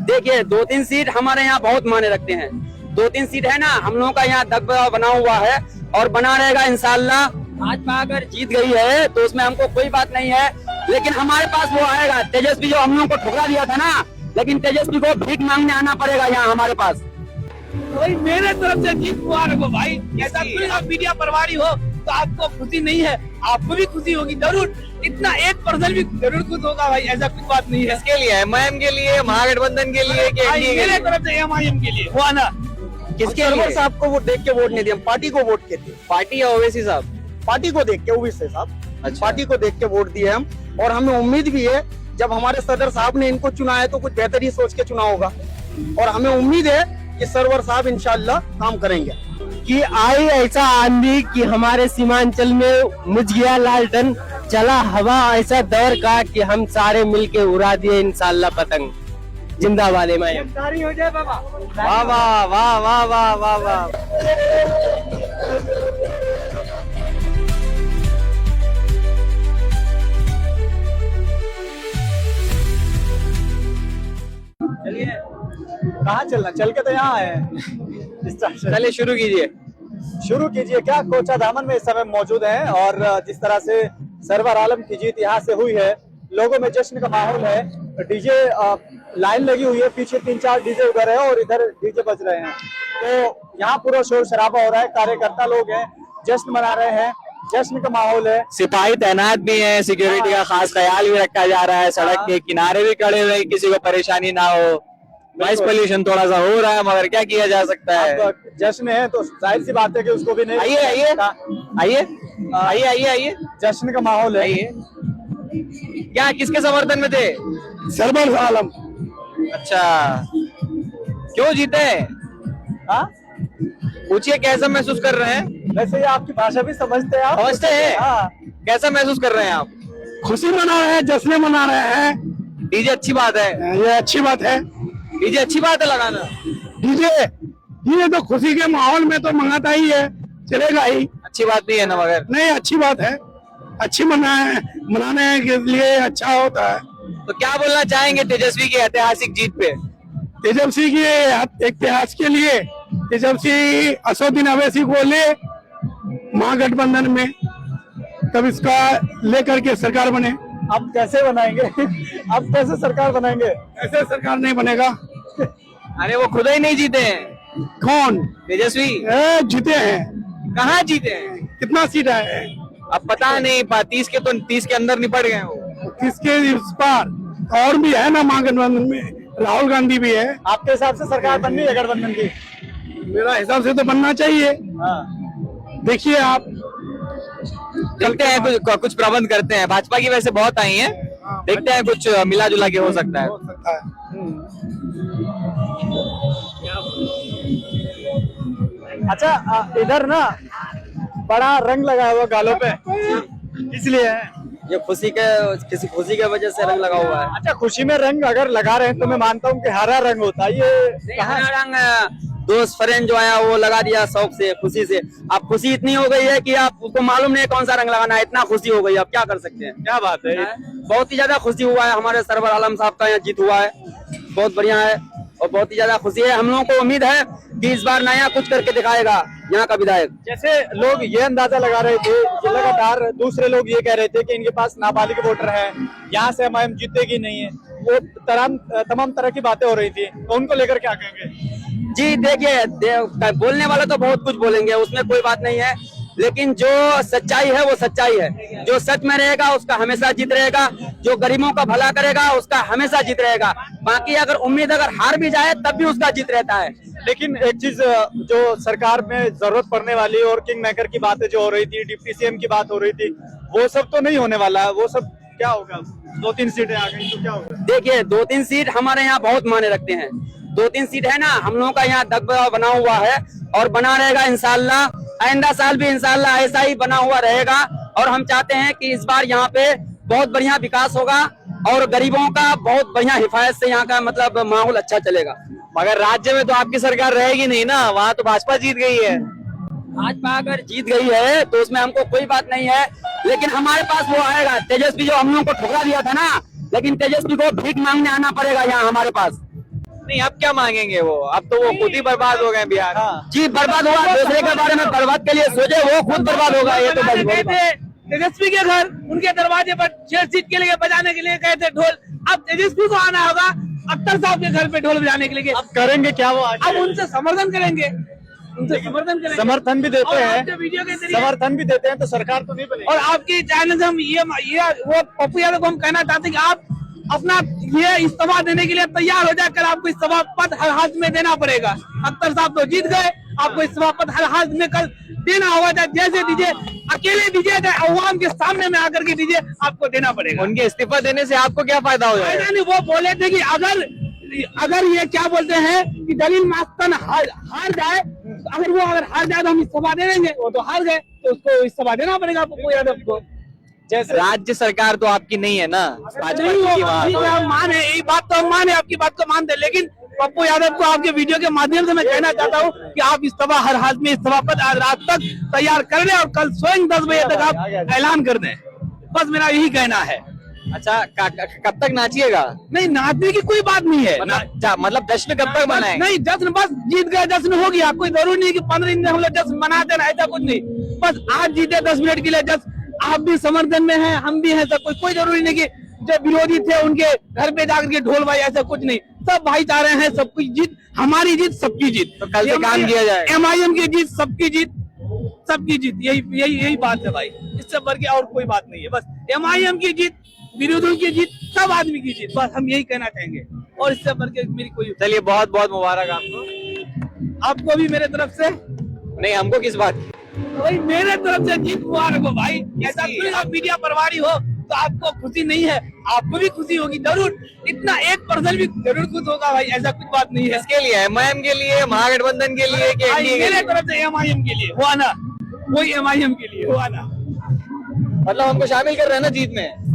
देखिए 2-3 सीट हमारे यहाँ बहुत मायने रखते हैं। 2-3 सीट है ना, हम लोगों का यहाँ दबदबा बना हुआ है और बना रहेगा इंशाल्लाह। भाजपा अगर जीत गई है तो उसमें हमको कोई बात नहीं है, लेकिन हमारे पास वो आएगा तेजस्वी, जो हम लोगों को ठुकरा दिया था ना, लेकिन तेजस्वी को भीख मांगने आना पड़ेगा यहाँ हमारे पास। भाई मेरे तरफ से जीत मुबारक हो भाई। ऐसा कोई आप मीडिया प्रभारी हो तो आपको खुशी नहीं है, आपको भी खुशी होगी जरूर। इतना 1% भी जरूर खुश होगा भाई, ऐसा कुछ बात नहीं है। किसके लिए? एमआईएम के लिए, महागठबंधन के लिए, मेरे तरफ से एमआईएम के लिए हुआ ना। किसके लिए? साहब को वो देख के वोट नहीं दिया, पार्टी को वोट किए थे। पार्टी या ओवैसी साहब? पार्टी को देख के, ओवैसी साहब अच्छा। पार्टी को देख के वोट दिए हम, और हमें उम्मीद भी है जब हमारे सदर साहब ने इनको चुना है तो कुछ बेहतर ही सोच के चुना होगा, और हमें उम्मीद है कि सरवर साहब इंशाल्लाह काम करेंगे। कि आई ऐसा आंधी कि हमारे सीमांचल में मुझ गया लालटन, चला हवा ऐसा दौर का कि हम सारे मिलके उड़ा दिए इंशाल्लाह पतंग। जिंदाबाद एमआईएम। हो जाए बाबा। वाह वाह वाह वाह वाह वाह वाह। कहाँ चलना, चल के तो यहाँ आए हैं। चलिए शुरू कीजिए। शुरू कीजिए। क्या कोचा धामन में इस समय मौजूद हैं, और जिस तरह से सरवर आलम की जीत यहाँ से हुई है, लोगों में जश्न का माहौल है। डीजे लाइन लगी हुई है, पीछे 3-4 डीजे उधर है और इधर डीजे बज रहे हैं, तो यहाँ पूरा शोर शराबा हो रहा है। कार्यकर्ता लोग हैं, जश्न मना रहे हैं, जश्न का माहौल है। सिपाही तैनात भी हैं, सिक्योरिटी का खास ख्याल भी रखा जा रहा है, सड़क के किनारे भी खड़े हुए, किसी को परेशानी ना हो। नॉइस पोल्यूशन थोड़ा सा हो रहा है, मगर क्या किया जा सकता है। अब जश्न है तो जाहिर सी बात है कि उसको भी नहीं। आइए आइए आइए आइए आइए आइए, जश्न का माहौल है। आइए। क्या किसके समर्थन में थे? सरवर आलम। अच्छा, क्यों जीते? हाँ, पूछिए कैसा महसूस कर रहे हैं? वैसे ये आपकी भाषा भी समझते हैं आप? समझते हैं? हाँ। कैसा महसूस कर रहे हैं आप? खुशी मना रहे हैं, जश्न मना रहे हैं। डीजे अच्छी बात है, ये अच्छी बात है। डीजे अच्छी बात है लगाना। डीजे तो खुशी के माहौल में तो मंगाता ही है, चलेगा ही। अच्छी बात नहीं है ना, मगर नहीं, अच्छी बात है, अच्छी मनाने के लिए अच्छा होता है। तो क्या बोलना चाहेंगे तेजस्वी की ऐतिहासिक जीत पे? तेजस्वी के इतिहास के लिए तेजस्वी असदुद्दीन अवैसी को ले महागठबंधन में, तब इसका लेकर के सरकार बने। अब कैसे बनाएंगे? अब कैसे सरकार बनाएंगे? ऐसे सरकार नहीं बनेगा। अरे वो खुद ही नहीं जीते हैं। कौन? तेजस्वी जीते हैं। कहाँ जीते हैं? कितना सीट है? अब पता नहीं, 30 के अंदर निपट गए वो। किसके इस पार और भी है ना महागठबंधन में, राहुल गांधी भी है। आपके हिसाब से सरकार बननी है गठबंधन की? मेरा हिसाब से तो बनना चाहिए। देखिए आप, देखते हैं कुछ प्रबंध करते हैं। भाजपा की वैसे बहुत आई हैं, देखते हैं कुछ मिला जुला के हो सकता है। अच्छा, इधर ना बड़ा रंग लगा हुआ गालों पे, इसलिए है ये खुशी के वजह से रंग लगा हुआ है। अच्छा, खुशी में रंग अगर लगा रहे हैं तो मैं मानता हूँ कि हरा रंग होता है। ये हरा रंग दोस्त फ्रेंड जो आया वो लगा दिया शौक से, खुशी से। अब खुशी इतनी हो गई है कि आप उसको मालूम नहीं कौन सा रंग लगाना है, इतना खुशी हो गई। अब क्या कर सकते हैं? क्या बात है। बहुत ही ज्यादा खुशी हुआ है। हमारे सरवर आलम साहब का यहाँ जीत हुआ है, बहुत बढ़िया है और बहुत ही ज्यादा खुशी है। हम लोगों को उम्मीद है कि इस बार नया कुछ करके दिखाएगा यहाँ का विधायक। जैसे लोग ये अंदाजा लगा रहे थे कि लगातार दूसरे लोग ये कह रहे थे कि इनके पास नाबालिग वोटर है, यहाँ से एमआईएम जीतेगी नहीं है, वो तमाम तरह की बातें हो रही थी, तो उनको लेकर क्या कहेंगे? जी देखिए, बोलने वाला तो बहुत कुछ बोलेंगे, उसमें कोई बात नहीं है, लेकिन जो सच्चाई है वो सच्चाई है। जो सच में रहेगा उसका हमेशा जीत रहेगा, जो गरीबों का भला करेगा उसका हमेशा जीत रहेगा। बाकी अगर उम्मीद अगर हार भी जाए तब भी उसका जीत रहता है। लेकिन एक चीज जो सरकार में जरूरत पड़ने वाली और किंग मेकर की बातें जो हो रही थी, डिप्टी सीएम की बात हो रही थी, वो सब तो नहीं होने वाला है। वो सब क्या होगा? 2-3 सीटें आ गई तो क्या होगा? देखिए 2-3 सीट हमारे यहाँ बहुत मायने रखते हैं। 2-3 सीट है ना, हम लोगों का यहाँ दबदबा बना हुआ है और बना रहेगा इंशाल्लाह। आइंदा साल भी इंशाल्लाह ऐसा ही बना हुआ रहेगा, और हम चाहते हैं कि इस बार यहाँ पे बहुत बढ़िया विकास होगा और गरीबों का बहुत बढ़िया हिफाजत से यहाँ का मतलब माहौल अच्छा चलेगा। मगर राज्य में तो आपकी सरकार रहेगी नहीं ना, वहाँ तो भाजपा जीत गई है। भाजपा अगर जीत गई है तो उसमें हमको कोई बात नहीं है, लेकिन हमारे पास वो आएगा तेजस्वी, जो हम लोगों को ठुकरा दिया था ना, लेकिन तेजस्वी को भीख मांगने आना पड़ेगा यहाँ हमारे पास। नहीं, अब क्या मांगेंगे वो? अब तो वो खुद ही बर्बाद हो गए बिहार। जी बर्बाद हुआ, दूसरे के बारे में बर्बाद के लिए सोचे, वो खुद बर्बाद होगा। ये तो बड़ी बड़ी बात है। तेजस्वी के घर, उनके दरवाजे पर 6 सीट के लिए बजाने के लिए गए थे ढोल। अब तेजस्वी को आना होगा अख्तर साहब के घर पे ढोल बजाने के लिए। अब करेंगे क्या वो? अब उनसे समर्थन करेंगे, उनसे समर्थन करेंगे। समर्थन भी देते और हैं, आपके वीडियो के जरिए समर्थन भी देते हैं, तो सरकार तो नहीं बनेगी। और आपकी चैनल से हम ये वो पप्पू यादव को हम कहना चाहते हैं कि आप अपना ये इस्तीफा देने के लिए तैयार हो जाए। कल आपको इस्तीफा पद हर हाथ में देना पड़ेगा। अख्तर साहब तो जीत गए, आपको इस्तीफा पद हर हाथ में कल देना होगा। चाहे जैसे दीजिए, अकेले दीजिए, चाहे अवाम के सामने में आकर के दीजिए, आपको देना पड़ेगा। उनके इस्तीफा देने से आपको क्या फायदा हो जाएगा? फायदा नहीं, वो बोले थे कि अगर ये क्या बोलते हैं कि दलील मास्कन हार जाए, अगर हार जाए तो हम इस्तीफा दे देंगे। वो तो हार गए, तो उसको इस्तीफा देना पड़ेगा पप्पू यादव को। जैसे राज्य सरकार तो आपकी नहीं है ना, भाजपा नहीं की वो वहाँ तो। हम माने, ये बात तो हम माने, आपकी बात को मानते, लेकिन पप्पू यादव को आपके वीडियो के माध्यम से मैं कहना चाहता हूँ कि आप इस्तीफा हर हाल में इस्तीफा पद आज रात तक तैयार कर लें और कल स्वयं 10 बजे तक आप ऐलान कर दें। बस मेरा यही कहना है। अच्छा, कब तक नाचिएगा? नहीं, नाचने की कोई बात नहीं है। मतलब जश्न कब तक मनाएंगे? नहीं, जश्न बस जीत गए, जश्न हो गया। कोई जरूरी नहीं कि 15 दिन हम लोग जश्न मनाते ना, ऐसा कुछ नहीं। बस आज जीते 10 मिनट के लिए जश्न, आप भी समर्थन में हैं, हम भी हैं, सब कोई जरूरी नहीं कि जो विरोधी थे उनके घर पे जाकर के ढोल भाई, ऐसा कुछ नहीं। सब भाईचारे हैं, सबकी जीत, हमारी जीत, सबकी जीत। तो कल से काम किया जाए। MIM की जीत, सबकी जीत, सबकी जीत, यही बात है भाई। इससे बढ़ के और कोई बात नहीं है। बस MIM की जीत, विरोधियों की जीत, सब आदमी की जीत, बस हम यही कहना चाहेंगे। और इससे बढ़ के मेरी कोई। चलिए, बहुत बहुत मुबारक आपको। आपको भी मेरे तरफ से। नहीं, हमको किस बात की? भाई मेरे तरफ से जीत मुबारक हो भाई। ऐसा कोई आप मीडिया प्रभारी हो तो आपको खुशी नहीं है, आपको भी खुशी होगी जरूर। इतना 1% भी जरूर खुश होगा भाई, ऐसा कुछ बात नहीं है। किसके लिए? MIM के लिए, महागठबंधन के लिए, कि भाई, NDA के मेरे लिए? तरफ से MIM के लिए हुआ ना, वही MIM के लिए हुआ ना। मतलब हमको शामिल कर रहे हैं ना जीत में?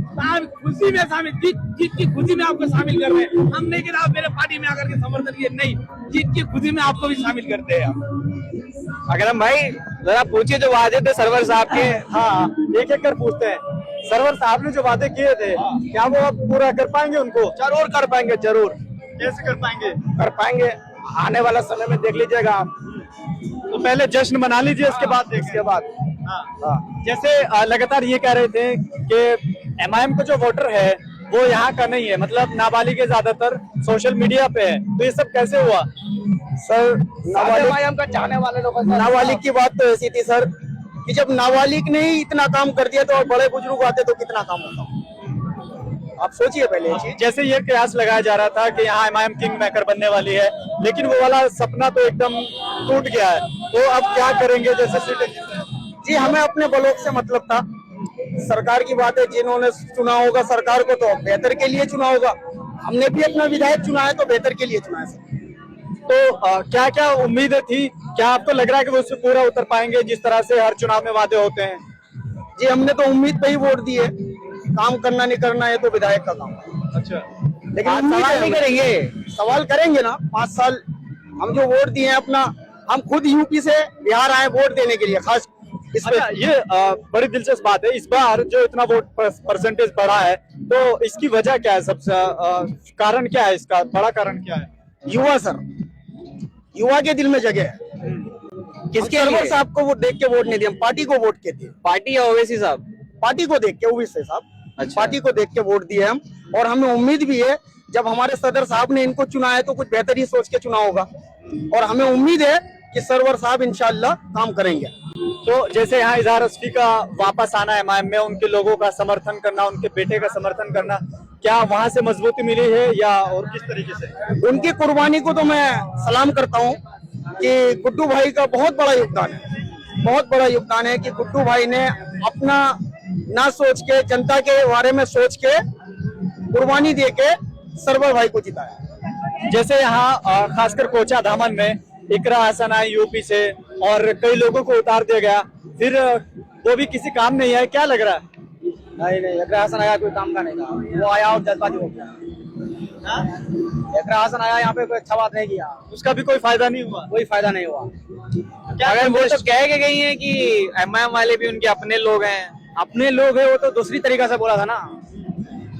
खुशी में शामिल, जीत की खुशी में आपको शामिल कर रहे हैं हम। नहीं कि आप मेरे पार्टी में आकर के समर्थन किए, नहीं, जीत की खुशी में आपको भी शामिल करते हैं हम। अकरम भाई, जरा पूछिए जो वादे थे सरवर साहब के। हाँ, एक एक कर पूछते हैं। सरवर साहब ने जो वादे किए थे, क्या वो अब पूरा कर पाएंगे उनको? जरूर कर पाएंगे, जरूर कैसे कर पाएंगे? कर पाएंगे। आने वाला समय में देख लीजिएगा आप। तो पहले जश्न मना लीजिए, इसके बाद इसके बाद जैसे लगातार ये कह रहे थे कि MIM का जो वोटर है वो यहाँ का नहीं है, मतलब नाबालिग ज्यादातर सोशल मीडिया पे है, तो ये सब कैसे हुआ? सर, नाबालिग का चाहने वाले लोग, नाबालिग की बात तो ऐसी थी सर कि जब नाबालिग ने ही इतना काम कर दिया तो और बड़े बुजुर्ग आते तो कितना काम होता। आप सोचिए पहले ये चीज। जैसे ये कयास लगाया जा रहा था कि यहाँ MIM किंग मेकर बनने वाली है, लेकिन वो वाला सपना तो एकदम टूट गया है, तो अब क्या करेंगे? जैसे जी, हमें अपने ब्लॉक से मतलब था। सरकार की बात है, जिन्होंने चुना होगा सरकार को तो बेहतर के लिए चुना होगा। हमने भी अपना विधायक चुना है तो बेहतर के लिए चुना है सर। तो क्या क्या उम्मीदें थी? क्या आपको लग रहा है कि वो उससे पूरा उतर पाएंगे जिस तरह से हर चुनाव में वादे होते हैं? जी, हमने तो उम्मीद पे ही वोट दी है। काम करना नहीं करना है तो विधायक का काम है। अच्छा, लेकिन सवाल नहीं करेंगे? सवाल करेंगे ना। 5 साल हम जो वोट दिए हैं अपना, हम खुद यूपी से बिहार आए वोट देने के लिए खास। अच्छा, ये बड़ी दिलचस्प बात है। इस बार जो इतना वोट परसेंटेज बढ़ा है, तो इसकी वजह क्या है? सबसे कारण क्या है? इसका बड़ा कारण क्या है? युवा सर, युवा के दिल में जगह है। किसके सरवर लिए? साहब को वोट देख के वोट नहीं दिया, हम पार्टी को वोट के दिए। पार्टी या ओवैसी साहब? पार्टी को देख के, ओवैसी साहब, अच्छा। पार्टी को देख के वोट दिए हम। और हमें उम्मीद भी है जब हमारे सदर साहब ने इनको चुना है तो कुछ बेहतर ही सोच के चुना होगा। और हमें उम्मीद है कि सरवर साहब इंशाल्लाह काम करेंगे। तो जैसे यहाँ इजहार असफी का वापस आना MIM में, उनके लोगों का समर्थन करना, उनके बेटे का समर्थन करना, क्या वहां से मजबूती मिली है या और किस तरीके से? उनकी कुर्बानी को तो मैं सलाम करता हूँ कि गुड्डू भाई का बहुत बड़ा योगदान है, बहुत बड़ा योगदान है कि गुड्डू भाई ने अपना ना सोच के, जनता के बारे में सोच के, कुर्बानी दे के सरवर भाई को जिताया। जैसे यहाँ खासकर कोचा धामन में इकरा हसन आई यूपी से और कई लोगों को उतार दिया गया, फिर वो भी किसी काम नहीं है, क्या लग रहा है? नहीं, इकरा हसन आया कोई काम का नहीं था, वो आया और जल्दबाजी हो गया। इकरा हसन आया यहाँ पे कोई अच्छा बात नहीं किया, उसका भी कोई फायदा नहीं हुआ? कोई फायदा नहीं हुआ। अगर वो तो कह के गई है कि MIM वाले भी उनके अपने लोग हैं। अपने लोग है वो तो दूसरी तरीका से बोला था ना,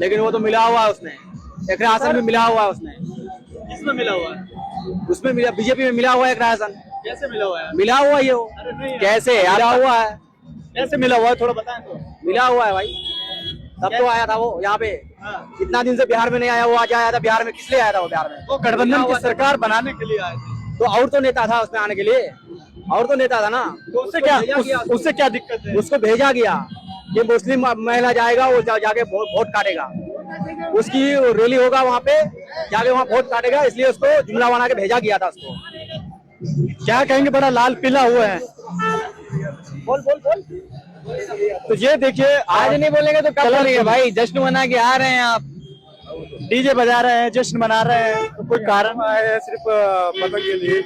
लेकिन वो तो मिला हुआ है उसने, इकरा हसन भी मिला हुआ है उसने। किस किसमें मिला हुआ है? उसमें मिला, बीजेपी में मिला हुआ है एक राशन, कैसे मिला हुआ है? मिला हुआ है ये वो। अरे नहीं, कैसे मिला हुआ है? कैसे मिला हुआ है थोड़ा बताएं तो। मिला हुआ है भाई, तब तो आया था वो यहाँ पे। इतना दिन से बिहार में नहीं आया, वो आज आया था बिहार में। किस लिए आया था वो बिहार में? वो गठबंधन की सरकार बनाने के लिए आए थे। तो और तो नेता था उसमें आने के लिए, और तो नेता था ना। तो उससे क्या दिक्कत है? उसको भेजा गया, ये मुस्लिम महिला जाएगा, वो जाके वोट काटेगा, उसकी रैली होगा वहाँ पे, जाके वहाँ वोट काटेगा, इसलिए उसको जुमला बना के भेजा गया था उसको। क्या कहेंगे, बड़ा लाल पीला हुआ है। बोल बोल बोल। तो ये देखिए, आज नहीं बोलेंगे तो कब बोलेंगे भाई? जश्न मना के आ रहे हैं आप, डीजे बजा रहे हैं, जश्न मना रहे हैं, तो कोई कारण है सिर्फ पता के लिए,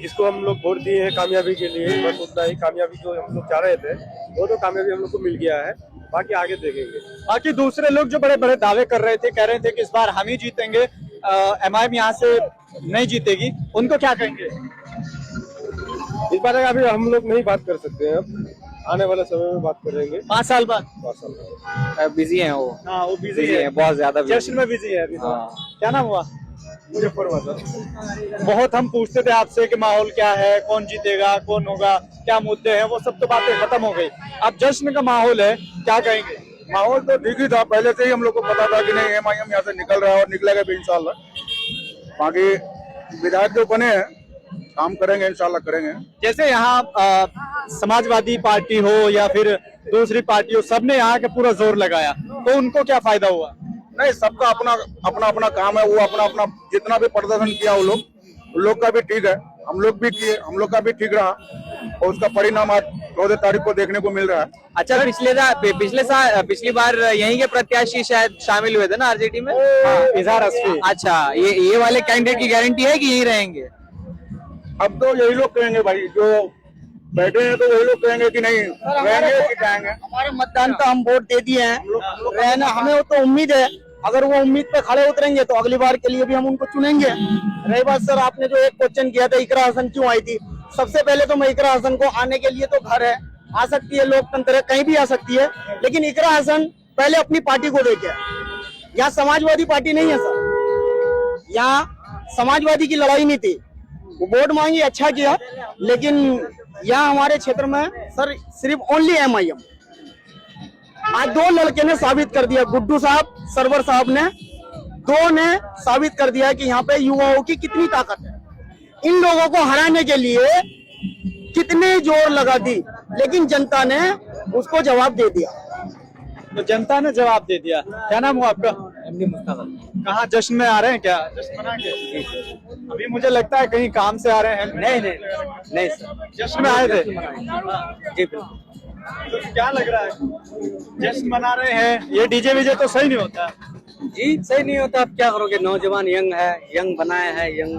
जिसको हम लोग वोट दिए हैं कामयाबी के लिए, बस उतना ही। कामयाबी जो हम लोग चाह रहे थे वो तो कामयाबी हम लोग को मिल गया है, बाकी आगे देखेंगे। बाकी दूसरे लोग जो बड़े बड़े दावे कर रहे थे, कह रहे थे कि इस बार हम ही जीतेंगे, एमआईएम यहाँ से नहीं जीतेगी, उनको क्या कहेंगे? इस बार अभी हम लोग नहीं बात कर सकते हैं, अब आने वाले समय में बात करेंगे। 5 साल बाद। 5 साल बाद बिजी हैं वो। हाँ, वो बिजी बिजी है, है, बहुत ज्यादा busy जश्न में बिजी है अभी तो। हाँ। क्या नाम हुआ? मुजफ्फरपुर। बहुत हम पूछते थे आपसे कि माहौल क्या है, कौन जीतेगा, कौन होगा, क्या मुद्दे हैं, वो सब तो बातें खत्म हो गई। अब जश्न का माहौल है, क्या कहेंगे? माहौल तो ठीक ही था, पहले से ही हम लोग को पता था कि नहीं एमआईएम यहाँ से निकल रहा है और निकलेगा भी इंशाल्लाह। बाकी विधायक जो बने हैं काम करेंगे, इंशाल्लाह करेंगे। जैसे यहाँ समाजवादी पार्टी हो या फिर दूसरी पार्टी हो, सबने यहाँ के पूरा जोर लगाया, तो उनको क्या फायदा हुआ? नहीं, सबका अपना अपना अपना काम है, वो अपना अपना जितना भी प्रदर्शन किया वो लोग का भी ठीक है, हम लोग भी किए, हम लोग का भी ठीक रहा, और उसका परिणाम आज 14 तारीख को देखने को मिल रहा है। अच्छा, पिछली बार यहीं के प्रत्याशी शायद शामिल हुए थे ना आरजेडी में? इजहार असफी। अच्छा, ये वाले कैंडिडेट की गारंटी है कि यही रहेंगे? अब तो यही लोग कहेंगे भाई, जो बैठे हैं तो यही लोग कहेंगे कि नहीं रहेंगे कि जाएंगे। हमारे मतदान का हम वोट दे दिए हैं, रहना हमें तो उम्मीद है, अगर वो उम्मीद पे खड़े उतरेंगे तो अगली बार के लिए भी हम उनको चुनेंगे। रही बात सर, आपने जो एक क्वेश्चन किया था इकरा हसन क्यों आई थी, सबसे पहले तो मैं इकरा हसन को आने के लिए तो घर है, आ सकती है, लोकतंत्र है, कहीं भी आ सकती है, लेकिन इकरा हसन पहले अपनी पार्टी को देखे। यहाँ समाजवादी पार्टी नहीं है सर, यहाँ समाजवादी की लड़ाई नहीं थी, वो वोट मांगी, अच्छा किया, लेकिन यहाँ हमारे क्षेत्र में सर सिर्फ ओनली एमआईएम। आज 2 लड़के ने साबित कर दिया, गुड्डू साहब, सरवर साहब ने, 2 ने साबित कर दिया कि यहाँ पे युवाओं की कितनी ताकत है। इन लोगों को हराने के लिए कितने जोर लगा दी, लेकिन जनता ने उसको जवाब दे दिया। तो जनता ने जवाब दे दिया। क्या नाम हुआ आपका? कहाँ जश्न में आ रहे हैं क्या? जश्न मना के? अभी मुझे लगता है कहीं काम से आ रहे हैं। नहीं सर, जश्न में आए थे। जी बिल्कुल। तो क्या लग रहा है, जश्न मना रहे हैं, ये डीजे वीजे तो सही नहीं होता? जी सही नहीं होता, अब क्या करोगे, नौजवान यंग है, यंग बनाए है, यंग।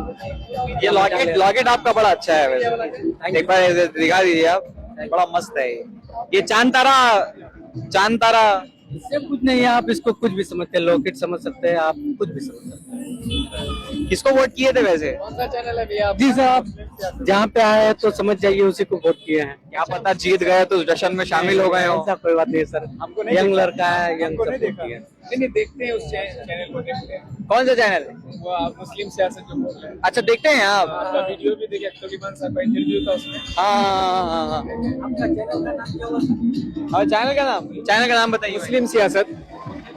ये लॉकेट आपका बड़ा अच्छा है वैसे, एक बार दिखा दीजिए आप, बड़ा मस्त है ये चांद तारा। इससे कुछ नहीं है, आप इसको कुछ भी समझते हैं, लॉकेट समझ सकते हैं, आप कुछ भी समझ सकते हैं। किसको वोट किए थे वैसे? जी सर, आप जहाँ पे आए हैं तो समझ जाइए उसी को वोट किए हैं। क्या पता जीत गए तो जश्न में शामिल हो गए हो। ऐसा कोई बात नहीं सर, हमको नहीं यंग देखा। लड़का है, यंग हमको नहीं सब देखा। किए। नहीं देखते हैं, उस चैनल को देखते हैं, कौन सा चैनल? वो आप मुस्लिम सियासत जो बोल रहे हैं, अच्छा, देखते हैं आप? आपका वीडियो भी देखिए, तकरीबन सबका इंटरव्यू था उसमें। हाँ। और चैनल का नाम बताइए। मुस्लिम सियासत।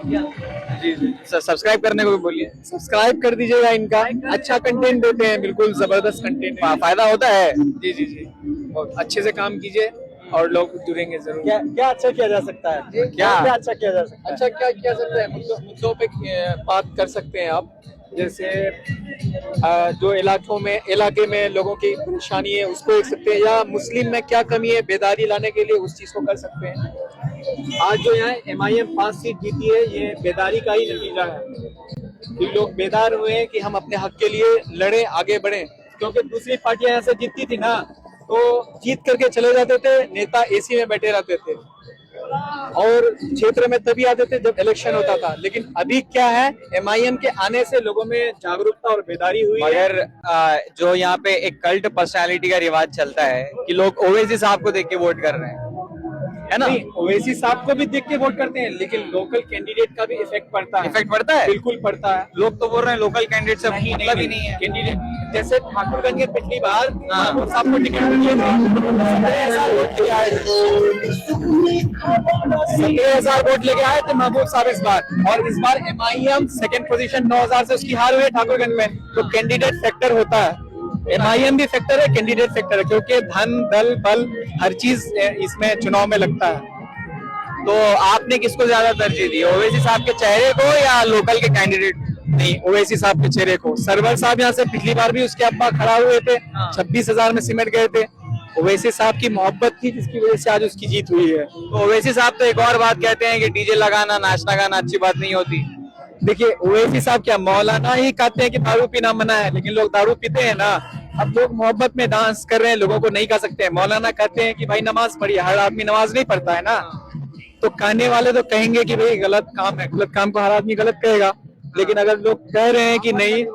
जी सब्सक्राइब करने को भी बोलिए। सब्सक्राइब कर दीजिएगा, इनका अच्छा कंटेंट देते हैं, बिल्कुल जबरदस्त कंटेंट है। फायदा होता है। जी बहुत अच्छे से काम कीजिए और लोग जुड़ेंगे जरूर। क्या अच्छा किया जा सकता है? क्या अच्छा किया जा सकता है? अच्छा क्या किया सकता है, मुद्दों पे बात कर सकते हैं आप, जैसे जो इलाके में लोगों की परेशानी है उसको देख सकते हैं, या मुस्लिम में क्या कमी है बेदारी लाने के लिए उस चीज को कर सकते हैं। आज जो यहाँ एमआईएम 5 सीट जीती है, ये बेदारी का ही नतीजा है कि लोग बेदार हुए हैं कि हम अपने हक के लिए लड़े, आगे बढ़े। क्योंकि दूसरी पार्टियां यहाँ से जीतती थी ना, तो जीत करके चले जाते थे, नेता एसी में बैठे रहते थे और क्षेत्र में तभी आते थे जब इलेक्शन होता था। लेकिन अभी क्या है, एमआईएम के आने से लोगों में जागरूकता और बेदारी हुई है। मगर जो यहाँ पे एक कल्ट पर्सनालिटी का रिवाज चलता है कि लोग ओवैसी साहब को देख के वोट कर रहे हैं, है ना? ओवैसी साहब को भी देख के वोट करते हैं, लेकिन लोकल कैंडिडेट का भी इफेक्ट पड़ता है। इफेक्ट पड़ता है? बिल्कुल पड़ता है। लोग तो बोल रहे हैं लोकल कैंडिडेट से मतलब ही नहीं है। कैंडिडेट जैसे ठाकुरगंज के पिछली बार महबूब साहब को टिकट दिए थे, 17,000 वोट लेके आए थे महबूब साहब इस बार, और इस बार MIM सेकंड पोजीशन 9,000 से उसकी हार हुई है ठाकुरगंज में। तो कैंडिडेट फैक्टर होता है, MIM भी फैक्टर है, कैंडिडेट फैक्टर है, क्योंकि धन दल बल हर चीज इसमें चुनाव में लगता है। तो आपने किसको ज्यादा तरजीह दी, ओवैसी साहब के चेहरे को या लोकल के कैंडिडेट? नहीं, ओवैसी साहब के चेहरे को। सरवर साहब यहाँ से पिछली बार भी उसके अब्बा खड़ा हुए थे, 26,000 में सिमट गए थे। ओवैसी साहब की मोहब्बत थी जिसकी वजह से आज उसकी जीत हुई है। तो ओवैसी साहब तो एक और बात कहते हैं कि डीजे लगाना नाचना गाना अच्छी बात नहीं होती। देखिए, ओवैसी साहब क्या मौलाना ही कहते हैं कि दारू पीना मना है, लेकिन लोग दारू पीते हैं ना। अब लोग मोहब्बत में डांस कर रहे हैं, लोगों को नहीं कह सकते हैं। मौलाना कहते हैं कि भाई नमाज पढ़िए, हर आदमी नमाज नहीं पढ़ता है ना। तो कहने वाले तो कहेंगे कि भाई गलत काम है, गलत काम को हर आदमी गलत कहेगा, लेकिन अगर लोग कह रहे हैं कि नहीं,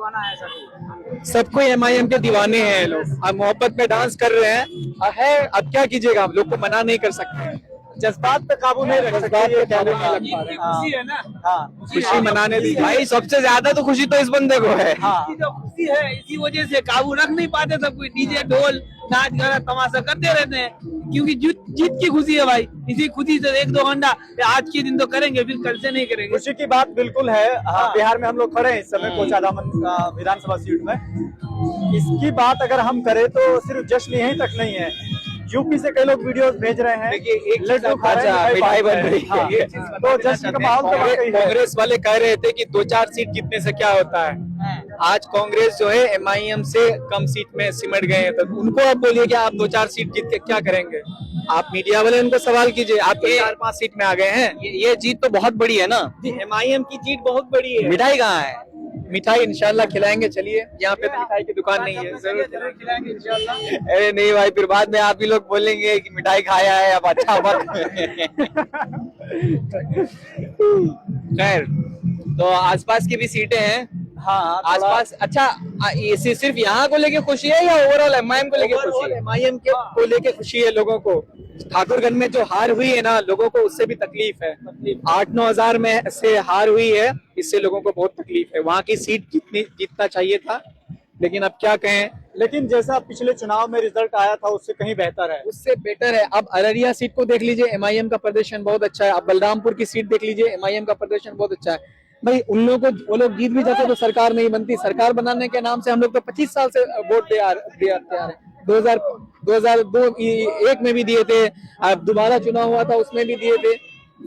सबको MIM के दीवाने हैं लोग, अब मोहब्बत में डांस कर रहे हैं है, अब क्या कीजिएगा, हम लोग को मना नहीं कर सकते। जज्बात पे काबू नहीं रख सकते, ये काबू नहीं लग पा रहे। खुशी है ना, हाँ, खुशी मनाने दी भाई सबसे ज्यादा तो खुशी तो इस बंदे को है। हाँ, जो खुशी है इसी वजह से काबू रख नहीं पाते सब कोई, डीजे ढोल नाच गाना तमाशा करते रहते हैं, क्योंकि जीत की खुशी है भाई। इसी खुशी से 1-2 घंटा आज के दिन तो करेंगे, फिर कल से नहीं करेंगे। खुशी की बात बिल्कुल है। हाँ, बिहार में हम लोग खड़े हैं इस समय कोचा दामन विधानसभा सीट में। इसकी बात अगर हम करें तो सिर्फ जश्न यहीं तक नहीं है, यूपी से कई लोग वीडियोस भेज रहे हैं। देखिए, एक लड्डू खा रहे हैं, मिठाई बन रही है। हाँ, तो जश्न का माहौल तो वाकई है। कांग्रेस वाले कह रहे थे कि 2-4 सीट जीतने से क्या होता है। आज कांग्रेस जो है MIM से कम सीट में सिमट गए हैं, तो उनको आप बोलिए कि आप 2-4 सीट जीत के क्या करेंगे। आप मीडिया वाले उनको सवाल कीजिए, आप 4-5 सीट में आ गए हैं। ये जीत तो बहुत बड़ी है ना। MIM की जीत बहुत बड़ी है। मिठाई कहाँ है? मिठाई इंशाल्लाह खिलाएंगे, चलिए। यहाँ पे तो मिठाई की दुकान नहीं है, जरूर खिलाएंगे इंशाल्लाह। अरे नहीं भाई, फिर बाद में आप ही लोग बोलेंगे कि मिठाई खाया है, अब अच्छा मत। खैर, तो आसपास की भी सीटें हैं। हाँ, आसपास अच्छा, ये सिर्फ यहाँ को लेके खुशी है या ओवरऑल MIM को लेके खुशी है? MIM के को लेके खुशी है लोगों को। ठाकुरगंज में जो हार हुई है ना, लोगों को उससे भी तकलीफ है। 8-9 हजार में से हार हुई है, इससे लोगों को बहुत तकलीफ है। वहाँ की सीट जीतना चाहिए था, लेकिन अब क्या कहें। लेकिन जैसा पिछले चुनाव में रिजल्ट आया था उससे कहीं बेहतर है, उससे बेटर है। अब अररिया सीट को देख लीजिए, MIM का प्रदर्शन बहुत अच्छा है। अब बलरामपुर की सीट देख लीजिए, MIM का प्रदर्शन बहुत अच्छा है। भाई उन लोगों को, वो लोग जीत भी जाते तो सरकार नहीं बनती। सरकार बनाने के नाम से हम लोग तो 25 साल से वोट दे आ रहे हैं। 2001 में भी दिए थे, अब दोबारा चुनाव हुआ था उसमें भी दिए थे,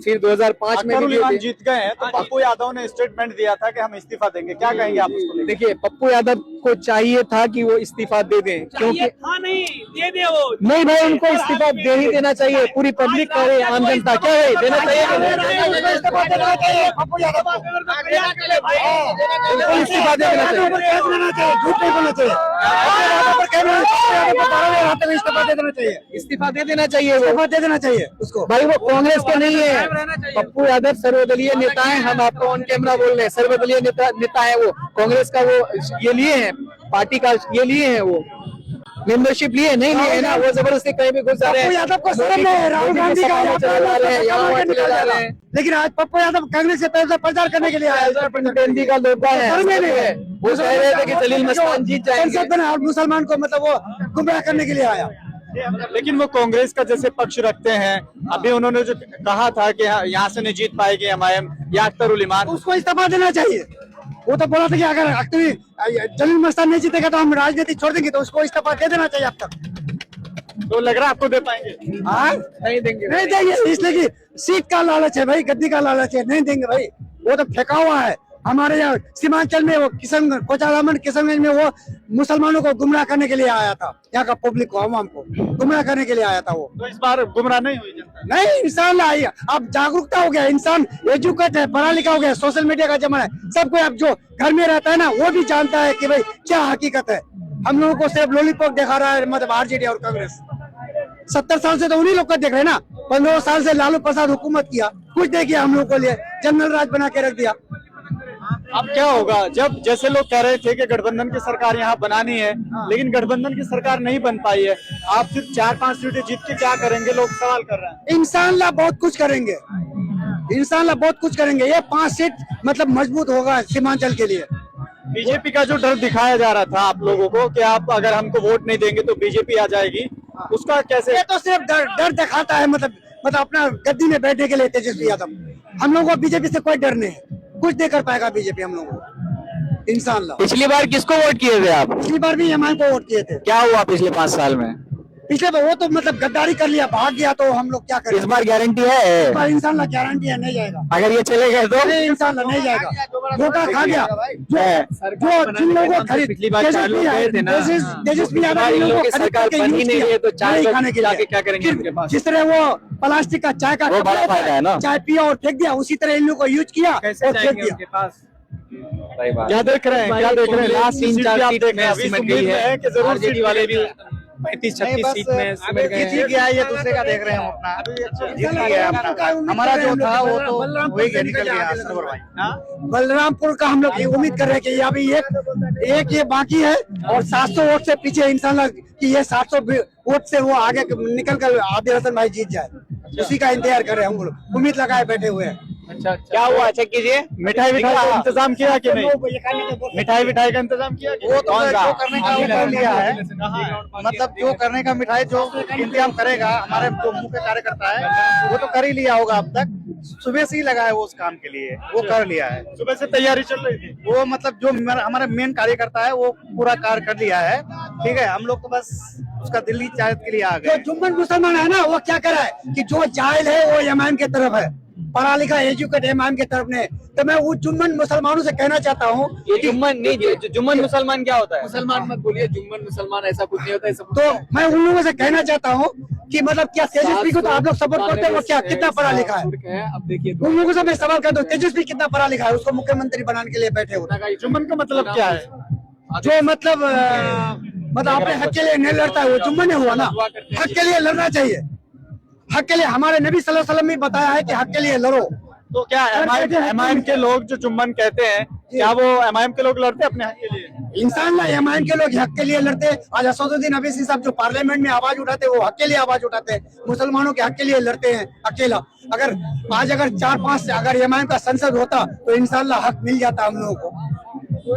फिर 2005 में भी जीत गए हैं। तो पप्पू यादव ने स्टेटमेंट दिया था कि हम इस्तीफा देंगे, क्या कहेंगे आप उसको? देखिए, पप्पू यादव को चाहिए था कि वो इस्तीफा दे दें, क्योंकि नहीं दे दे वो नहीं भाई, उनको इस्तीफा दे ही देना चाहिए। पूरी पब्लिक कह रही है, आम जनता क्या है, देना चाहिए, इस्तीफा देना चाहिए। पप्पू यादव को उनको इस्तीफा दे देना चाहिए, झूठ नहीं बोलना चाहिए, इस्तीफा दे देना चाहिए, इस्तीफा दे देना चाहिए, इस्तीफा दे देना चाहिए उसको। भाई वो कांग्रेस के नहीं है, पप्पू यादव सर्वदलीय नेता है। हम आपको ऑन कैमरा बोल रहे हैं, सर्वदलीय नेता है वो। कांग्रेस का वो ये लिए हैं, पार्टी का ये लिए हैं, वो मेंबरशिप लिए नहीं लिए है ना, वो जबरदस्ती कहीं भी घुस जा रहे हैं। यादव को शर्म नहीं है, राहुल गांधी का लेकिन आज पप्पू यादव कांग्रेस से प्रचार करने के लिए आया। हिंदी का लोका है, वो कह रहे थे कि जलील मस्तान जीत जाएंगे और मुसलमान को मतलब वो गुमराह करने के लिए आया। लेकिन वो कांग्रेस का जैसे पक्ष रखते हैं। अभी उन्होंने जो कहा था कि यहाँ से नहीं जीत पाएगी MIM या अख्तर उल ईमान, उसको इस्तीफा देना चाहिए। वो तो बोला था कि अगर जलील मस्तान नहीं जीतेगा तो हम राजनीति छोड़ देंगे, तो उसको इस्तीफा दे देना चाहिए अब तक। तो लग रहा है आपको दे पाएंगे? हाँ, नहीं देंगे, नहीं देंगे, इसलिए कि सीट का लालच है भाई, गद्दी का लालच है, नहीं देंगे भाई। वो तो फेंका हुआ है। हमारे यहाँ सीमांचल में वो किशनगंज में वो मुसलमानों को गुमराह करने के लिए आया था, यहाँ का पब्लिक को, आवाम को गुमराह करने के लिए आया था वो। तो इस बार गुमराह नहीं हुई जनता? नहीं, इंसान आई, अब जागरूकता हो गया, इंसान एजुकेट है, पढ़ा लिखा हो गया, सोशल मीडिया का जमाना है। सबको अब जो घर में रहता है ना, वो भी जानता है कि भाई क्या हकीकत है। हम लोगों को सिर्फ लॉलीपॉप दिखा रहा है, मतलब RJD और कांग्रेस। 70 साल से तो उन्हीं लोग को देख रहे हैं ना। 15 साल से लालू प्रसाद हुकूमत किया, कुछ नहीं किया हम लोग को लिए, जनरल राज बना के रख दिया। अब क्या होगा, जब जैसे लोग कह रहे थे कि गठबंधन की सरकार यहाँ बनानी है, लेकिन गठबंधन की सरकार नहीं बन पाई है, आप सिर्फ 4-5 सीटें जीत के क्या करेंगे, लोग सवाल कर रहे हैं। इंशाअल्लाह बहुत कुछ करेंगे, इंशाअल्लाह बहुत कुछ करेंगे। ये 5 सीट मतलब मजबूत होगा सीमांचल के लिए। बीजेपी का जो डर दिखाया जा रहा था आप लोगों को कि आप अगर हमको वोट नहीं देंगे तो बीजेपी आ जाएगी, उसका कैसे? ये तो सिर्फ डर दिखाता है, मतलब अपना गद्दी में बैठने के लिए तेजस्वी यादव। हम लोगों को बीजेपी से कोई डर नहीं है, कुछ नहीं कर पाएगा बीजेपी हम लोगों को इंशाअल्लाह। पिछली बार किसको वोट किए थे आप? पिछली बार भी एमआईएम को वोट किए थे। क्या हुआ पिछले 5 साल में? पिछले बार वो तो मतलब गद्दारी कर लिया, भाग गया, तो हम लोग क्या करें। इस बार गारंटी है? इस बार इंशाअल्लाह गारंटी है, नहीं जाएगा। अगर ये चले गए तो? नहीं, इंशाअल्लाह नहीं जाएगा। धोखा खा गया जो जिन लोगों को खरीद पिछली बार 4 लोग गए थे ना, तेजस्वी यादव इन लोगों को सरकार खरीद बन ही नहीं रही है, तो 4 लोग खाने के जाके लिए क्या करेंगे उनके पास? जिस तरह वो प्लास्टिक का चाय का वो बड़ा फायदा है ना, चाय पिया और फेंक दिया, उसी तरह इन लोगों को यूज किया और फेंक दिया। सही बात। क्या देख रहे हैं, क्या देख रहे हैं? लास्ट 3-4 सीट में अभी सिमट उम्मीद गई है है कि जरूर आरजेडी वाले भी 35-36 सीट में सिमट गए हैं। गया, ये दूसरे का देख रहे हैं अपना जीत गया अपना। हमारा जो था वो तो वही गया, निकल गया सरवर भाई। बलरामपुर का हम लोग उम्मीद कर रहे हैं कि अभी एक ये बाकी है और 700 वोट से पीछे इंशाल्लाह कि ये 700 वोट से वो आगे निकल कर आदिल हसन भाई जीत जाए, उसी का इंतजार कर रहे हैं हम लोग, उम्मीद लगाए बैठे हुए हैं। अच्छा, क्या हुआ चेक कीजिए। मिठाई का इंतजाम किया कि नहीं? मिठाई का इंतजाम किया कि वो तो कौन सा? जो करने का वो कर लिया है, मतलब जो करने का मिठाई जो इंतजाम करेगा हमारे जो मुख्य के कार्यकर्ता है वो तो कर ही लिया होगा। अब तक सुबह से ही लगा है वो उस काम के लिए, वो कर लिया है। सुबह से तैयारी चल रही थी। वो मतलब जो हमारा मेन कार्यकर्ता है वो पूरा कार्य कर लिया है, ठीक है। हम लोग तो बस उसका दिल्ली चाहत के लिए आ जो गए। जुम्मन मुसलमान है ना, वो क्या करा है कि जो जाहिल है वो एमआईएम के तरफ है, पढ़ा लिखा एजुकेट एमआईएम के तरफ ने। तो मैं वो जुम्मन मुसलमानों से कहना चाहता हूँ, ये जुम्मन नहीं, जुम्मन मुसलमान क्या होता है? मुसलमान मत बोलिए, जुम्मन मुसलमान ऐसा कुछ नहीं होता है। सब तो मैं उन लोगों से कहना चाहता हूँ कि मतलब क्या तेजस्वी को तो आप लोग सपोर्ट करते हैं, वो क्या कितना पढ़ा लिखा है? अब देखिए उन लोगों से मैं सवाल करता हूँ, तेजस्वी कितना पढ़ा लिखा है? उसको मुख्यमंत्री बनाने के लिए बैठे हुए। जुम्मन का मतलब क्या है? जो मतलब अपने हक के लिए नहीं लड़ता है वो जुम्मन हुआ ना। हक के लिए लड़ना चाहिए, हक के लिए। हमारे नबी सल्लल्लाहु अलैहि वसल्लम ने बताया है कि हक के लिए लड़ो। तो क्या एमआईएम के लोग जो जुम्मन कहते हैं, क्या वो एमआईएम के लोग लड़ते हैं अपने हक के लिए? इंशाअल्लाह एमआईएम के लोग हक के लिए लड़ते हैं। आज असदुद्दीन अवैसी साहब जो पार्लियामेंट में आवाज उठाते हैं, वो हक के लिए आवाज उठाते हैं, मुसलमानों के हक के लिए लड़ते हैं अकेला। अगर 4-5 अगर एमआईएम का संसद होता तो इंशाअल्लाह हक मिल जाता हम लोगों को।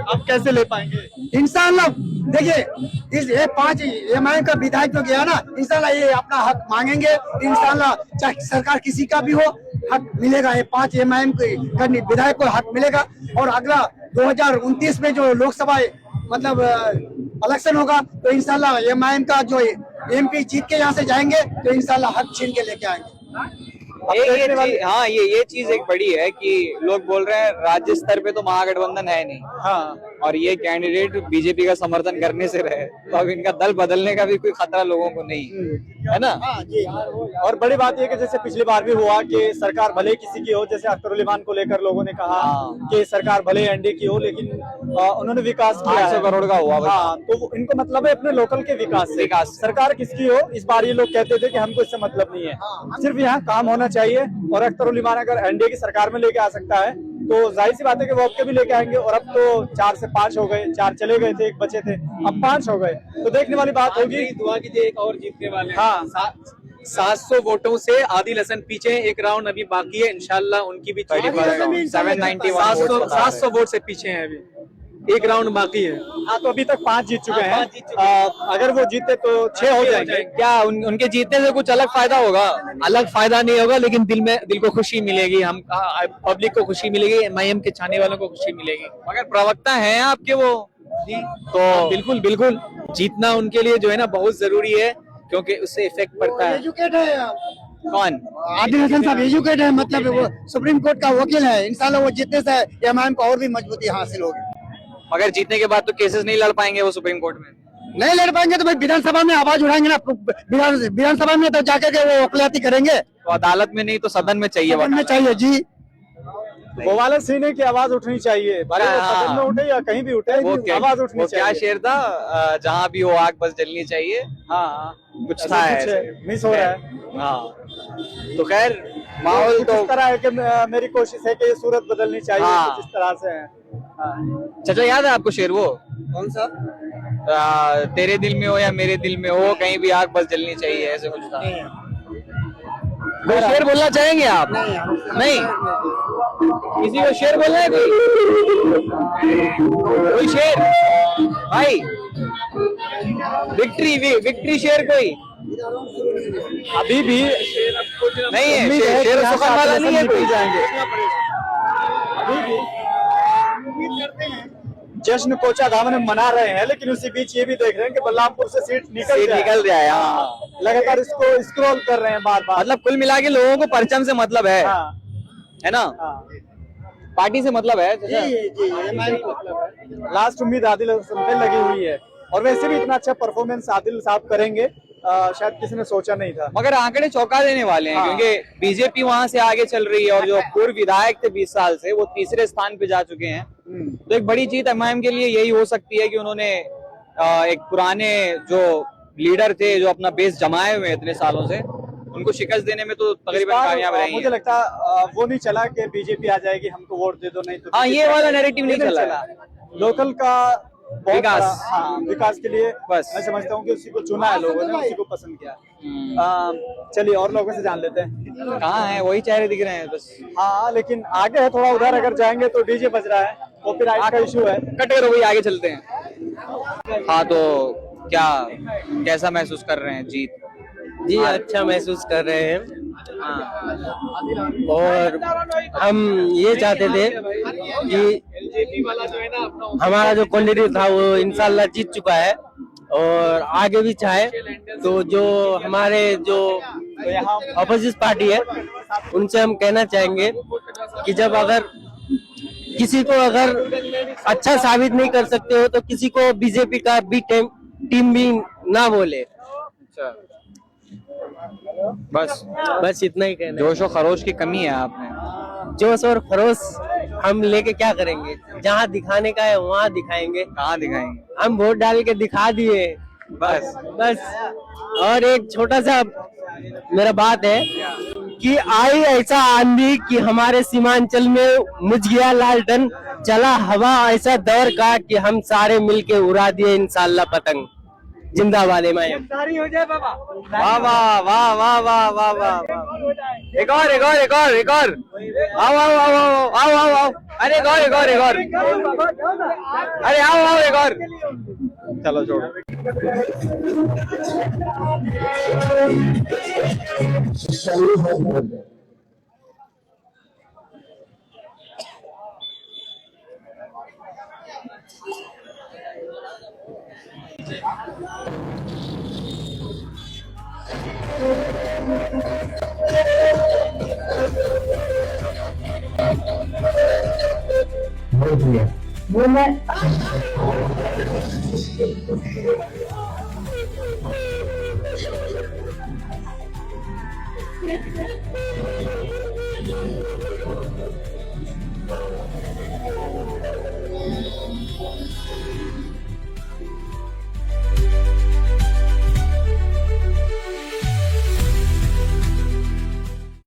आप कैसे ले पाएंगे? इंशाअल्लाह देखिए, ये 5 एमआईएम का विधायक जो गया ना, इंशाअल्लाह ये अपना हक मांगेंगे। इंशाअल्लाह चाहे सरकार किसी का भी हो, हक मिलेगा। ये 5 एमआईएम के विधायक को हक मिलेगा। और अगला 2029 में जो लोकसभा मतलब इलेक्शन होगा, तो इंशाअल्लाह एमआईएम का जो एमपी जीत के यहाँ से जाएंगे, तो इंशाअल्लाह हक छीन के लेके आएंगे। हाँ, ये चीज एक बड़ी है कि लोग बोल रहे हैं राज्य स्तर पे तो महागठबंधन है नहीं। हाँ, और ये कैंडिडेट बीजेपी का समर्थन करने से रहे, तो अब इनका दल बदलने का भी कोई खतरा लोगों को नहीं है ना। और बड़ी बात यह कि जैसे पिछली बार भी हुआ कि सरकार भले किसी की हो, जैसे अख्तर उल को लेकर लोगों ने कहा कि सरकार भले एनडीए की हो, लेकिन उन्होंने विकास किया 800 करोड़ का हुआ। हाँ, तो इनको मतलब है अपने लोकल के विकास से। सरकार किसकी हो, इस बार ये लोग कहते थे कि हमको इससे मतलब नहीं है, सिर्फ यहाँ काम होना चाहिए। और अख्तर उल अगर एनडीए की सरकार में लेके आ सकता है, तो जाहिर सी बात है कि वो अब के भी लेके आएंगे। और अब तो 4 से 5 हो गए, 4 चले गए थे, 1 बचे थे, अब 5 हो गए। तो देखने वाली बात होगी। दुआ कीजिए, एक और जीतने वाले हैं। हाँ, 700 वोटों से आदिल हसन पीछे, एक राउंड अभी बाकी है, इंशाल्लाह उनकी भी 700 वोट से पीछे हैं, अभी एक राउंड बाकी है। हाँ, तो अभी तक 5 जीत चुके हैं। अगर वो जीते तो 6 हो जाएंगे। क्या उनके जीतने से कुछ अलग फायदा होगा? अलग फायदा नहीं होगा, लेकिन दिल को खुशी मिलेगी, हम पब्लिक को खुशी मिलेगी, एमआईएम के चाहने वालों को खुशी मिलेगी। मगर प्रवक्ता हैं आपके वो जी, तो बिल्कुल जीतना उनके लिए जो है ना बहुत जरूरी है, क्योंकि उससे इफेक्ट पड़ता है। एजुकेट है कौन? आदिल हसन साहब, एजुकेट है, मतलब वो सुप्रीम कोर्ट का वकील है। इंशाल्लाह वो जीतने से एमआईएम को और भी मजबूती हासिल होगी। मगर जीतने के बाद तो केसेस नहीं लड़ पाएंगे वो सुप्रीम कोर्ट में। नहीं लड़ पाएंगे तो भाई विधानसभा में आवाज उठाएंगे ना। विधानसभा में तो जाके के वो वकालती करेंगे। तो अदालत में नहीं तो सदन में चाहिए। सदन में चाहिए जी। वो वाला सीन है कि आवाज उठनी चाहिए, भले वो सदन में उठे या कहीं भी उठे, आवाज उठनी चाहिए। क्या शेर था, जहाँ भी हो आग बस जलनी चाहिए। हाँ, कुछ था ऐसे। मिस हो रहा है। हाँ, तो खैर माहौल कुछ तो इस तरह है कि मेरी कोशिश है कि ये सूरत बदलनी चाहिए, हाँ। कुछ इस तरह से है। हाँ। चाचा याद है आपको शेर वो कौन सा? तेरे दिल में हो या मेरे दिल में हो, कहीं भी आग बस जलनी चाहिए, ऐसे कुछ था। कोई शेर बोलना चाहेंगे आप? नहीं, किसी को शेर बोलना है? कोई शेर भाई, विक्ट्री शेर कोई अभी भी नहीं है? उम्मीद है कि शेर यहाँ सुखन से वाला आप नहीं है कोई? जाएंगे। अभी भी जश्न कोचा धाम में मना रहे हैं, लेकिन उसी बीच ये भी देख रहे हैं कि बलरामपुर से सीट निकल जाए। हाँ, लगातार इसको स्क्रॉल कर रहे हैं बार बार। मतलब कुल मिला के लोगों को परचम से मतलब है, हाँ, है ना? हाँ। पार्टी से मतलब है। लास्ट उम्मीद आदिल हसन पे लगी हुई है, और वैसे भी इतना अच्छा परफॉर्मेंस आदिल साहब करेंगे शायद किसी ने सोचा नहीं था। मगर आंकड़े चौंका देने वाले हैं, हाँ। क्योंकि बीजेपी वहां से आगे चल रही है और जो पूर्व विधायक थे 20 साल से, वो तीसरे स्थान पे जा चुके हैं। तो एक बड़ी जीत एमआईएम के लिए यही हो सकती है कि उन्होंने एक पुराने जो लीडर थे, जो अपना बेस जमाए हुए इतने सालों से, उनको शिकस्त देने में तो तकरीबन कामयाब रही मुझे है। लगता है वो नहीं चला कि बीजेपी आ जाएगी, हमको वोट दे दो, नहीं तो हाँ, ये वाला नैरेटिव नहीं चला। लोकल का बहुत विकास। बड़ा, हाँ, विकास के लिए बस। मैं समझता हूँ कि उसी को चुना है लोगों ने, उसी को पसंद किया। चलिए और लोगों से जान लेते हैं। कहाँ है? वही चेहरे दिख रहे हैं बस। हाँ, लेकिन आगे है थोड़ा, उधर अगर जाएंगे तो डीजे बज रहा है, कॉपीराइट का इशू है। कट करो भाई, आगे चलते हैं। हाँ, तो क्या कैसा महसूस कर रहे हैं जीत? जी अच्छा महसूस कर रहे हैं। और हम ये चाहते थे कि हमारा जो कैंडिडेट था वो इंशाल्लाह जीत चुका है, और आगे भी चाहे तो जो हमारे जो अपोजिट पार्टी है उनसे हम कहना चाहेंगे कि जब अगर किसी को अगर अच्छा साबित नहीं कर सकते हो तो किसी को बीजेपी का बी टीम भी ना बोले। बस इतना ही कहना है। जोश और खरोश की कमी है आप में। जोश और खरोश हम लेके क्या करेंगे? जहाँ दिखाने का है वहाँ दिखाएंगे। कहाँ दिखाएंगे? हम वोट डाल के दिखा दिए बस। और एक छोटा सा मेरा बात है कि आई ऐसा आंधी कि हमारे सीमांचल में मुझ गया लालटन, चला हवा ऐसा दौर का कि हम सारे मिलके उड़ा दिए इंशाल्लाह पतंग। जिंदाबाद एमआईएम। वाह वाह वाह वाह वाह वाह वाह। एक और आओ आओ आओ आओ आओ आओ आओ। अरे एक और अरे आओ आओ एक और। चलो छोड़ो।